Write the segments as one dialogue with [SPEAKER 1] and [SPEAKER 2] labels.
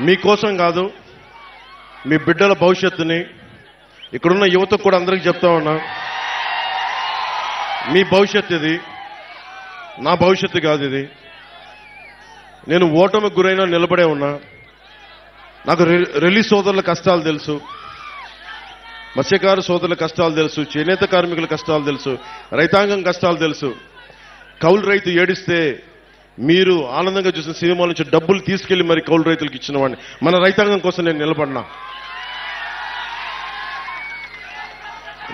[SPEAKER 1] మీకోసం కాదు, మీ బిడ్డల భవిష్యత్తుని ఇక్కడున్న యువతకు కూడా అందరికీ చెప్తా ఉన్నా. మీ భవిష్యత్తు ఇది, నా భవిష్యత్తు కాదు ఇది. నేను ఓటమికి గురైనా నిలబడే ఉన్నా. నాకు రిలీజ్ సోదరుల కష్టాలు తెలుసు, మత్స్యకార సోదరుల కష్టాలు తెలుసు, చేనేత కార్మికుల కష్టాలు తెలుసు, రైతాంగం కష్టాలు తెలుసు. కౌలు రైతు ఏడిస్తే మీరు ఆనందంగా చూసిన సినిమాల నుంచి డబ్బులు తీసుకెళ్లి మరి కౌలు రైతులకు ఇచ్చిన వాడిని. మన రైతాంగం కోసం నేను నిలబడినా.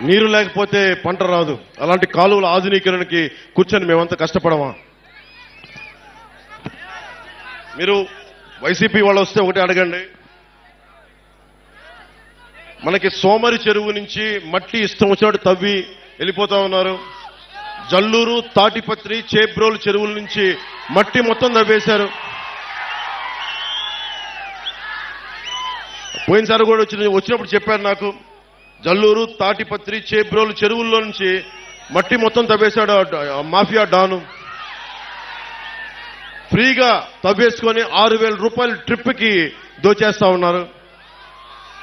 [SPEAKER 1] నీరు లేకపోతే పంట రాదు. అలాంటి కాలువల ఆధునీకరణకి కూర్చొని మేమంతా కష్టపడమా? మీరు వైసీపీ వాళ్ళు వస్తే ఒకటి అడగండి. మనకి సోమరి చెరువు నుంచి మట్టి ఇష్టం వచ్చినట్టు తవ్వి వెళ్ళిపోతా ఉన్నారు. జల్లూరు, తాటిపత్రి, చేబ్రోలు చెరువుల నుంచి మట్టి మొత్తం తవ్వేశారు. పోయినసారి కూడా వచ్చినప్పుడు చెప్పారు నాకు, జల్లూరు, తాటిపత్రి, చేబ్రోలు చెరువుల్లో నుంచి మట్టి మొత్తం తవ్వేశాడు మాఫియా డాను. ఫ్రీగా తవ్వేసుకొని 6,000 రూపాయలు ట్రిప్కి దోచేస్తా ఉన్నారు.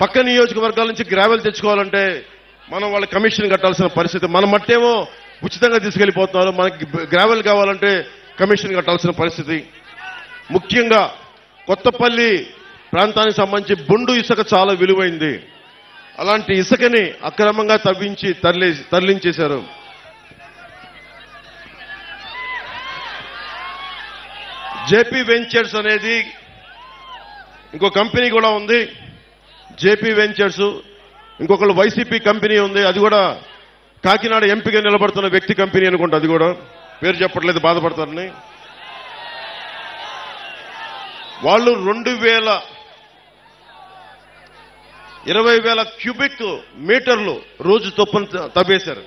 [SPEAKER 1] పక్క నియోజకవర్గాల నుంచి గ్రావెల్ తెచ్చుకోవాలంటే మనం వాళ్ళ కమిషన్ కట్టాల్సిన పరిస్థితి. మన మట్టేమో ఉచితంగా తీసుకెళ్లిపోతున్నారు, మనకి గ్రావెల్ కావాలంటే కమిషన్ కట్టాల్సిన పరిస్థితి. ముఖ్యంగా కొత్తపల్లి ప్రాంతానికి సంబంధించి బొండు ఇసుక చాలా విలువైంది. అలాంటి ఇసుకని అక్రమంగా తవ్వించి తరలించేశారు. జేపీ వెంచర్స్ అనేది ఇంకో కంపెనీ కూడా ఉంది. జేపీ వెంచర్స్, ఇంకొకళ్ళు వైసీపీ కంపెనీ ఉంది. అది కూడా కాకినాడ ఎంపీగా నిలబడుతున్న వ్యక్తి కంపెనీ అనుకుంటా. అది కూడా పేరు చెప్పట్లేదు, బాధపడతారని. వాళ్ళు 20,000 క్యూబిక్ మీటర్లు రోజు చొప్పున తవ్వేశారు.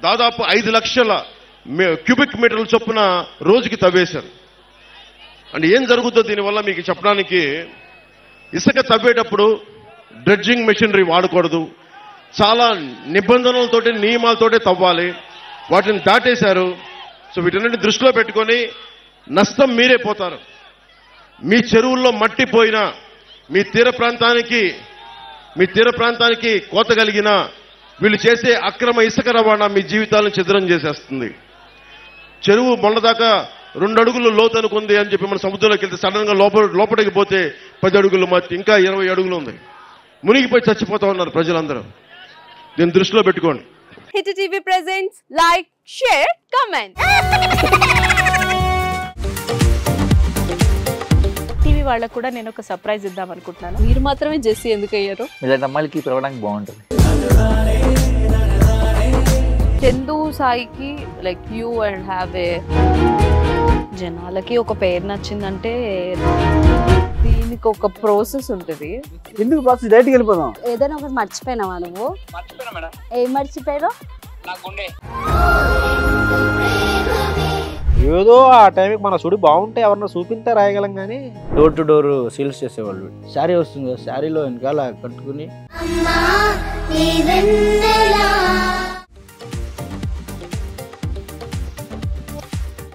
[SPEAKER 1] దాదాపు 5 లక్షల క్యూబిక్ మీటర్ల చొప్పున రోజుకి తవ్వేశారు. అంటే ఏం జరుగుతుందో దీనివల్ల మీకు చెప్పడానికి, ఇసుక తవ్వేటప్పుడు డ్రెడ్జింగ్ మెషినరీ వాడకూడదు, చాలా నిబంధనలతోటి నియమాలతోటి తవ్వాలి. వాటిని దాటేశారు. సో వీటన్నిటిని దృష్టిలో పెట్టుకొని నష్టం మీరే పోతారు. మీ చెరువుల్లో మట్టి పోయినా, మీ తీర ప్రాంతానికి కోత కలిగినా, వీళ్ళు చేసే అక్రమ ఇసుక రవాణా మీ జీవితాలను ఛిద్రం చేసేస్తుంది. చెరువు మొన్నదాకా 2 అడుగులు లోతు అనుకుంది అని చెప్పి మన సముద్రంలోకి వెళ్తే సడన్ గా లోపలికి పోతే 10 అడుగులు మట్టి, ఇంకా 20 అడుగులు ఉంది. మునిగిపోయి చచ్చిపోతా ఉన్నారు ప్రజలందరూ. దీన్ని దృష్టిలో పెట్టుకోండి.
[SPEAKER 2] Hit TV presents like, share, comment. TV వాళ్ళకు కూడా నేను ఒక సర్ప్రైజ్ ఇద్దాం అనుకుంటున్నాను. మీరు మాత్రమే జెస్సీ ఎందుకు అయ్యారు?
[SPEAKER 3] ఇలాంటి అమ్మాయిలకి పిలవడానికి బాగుంటుంది.
[SPEAKER 2] చందు సాయికి like you and have a, జనాలకి ఒక పేరు నచ్చిందంటే దీనికి ఒక ప్రాసెస్ ఉంటుంది.
[SPEAKER 4] ఎందుకు ప్రాసెస్? డైరెక్ట్‌గా వెళ్ళిపోదాం.
[SPEAKER 5] ఏదైనా ఒకటి మర్చిపోయినావా నువ్వు?
[SPEAKER 6] మర్చిపోయినా మేడం.
[SPEAKER 5] ఏం మర్చిపోయావు?
[SPEAKER 6] నా గుండె.
[SPEAKER 4] ఏదో ఆ టైంకి మన సుడి బాగుంటే ఎవరన్నా చూపిస్తే రాయగలం కానీ డోర్ టు డోర్ సేల్స్ చేసేవాళ్ళు. శారీ వస్తుంది, శారీలో వెనకాల కట్టుకుని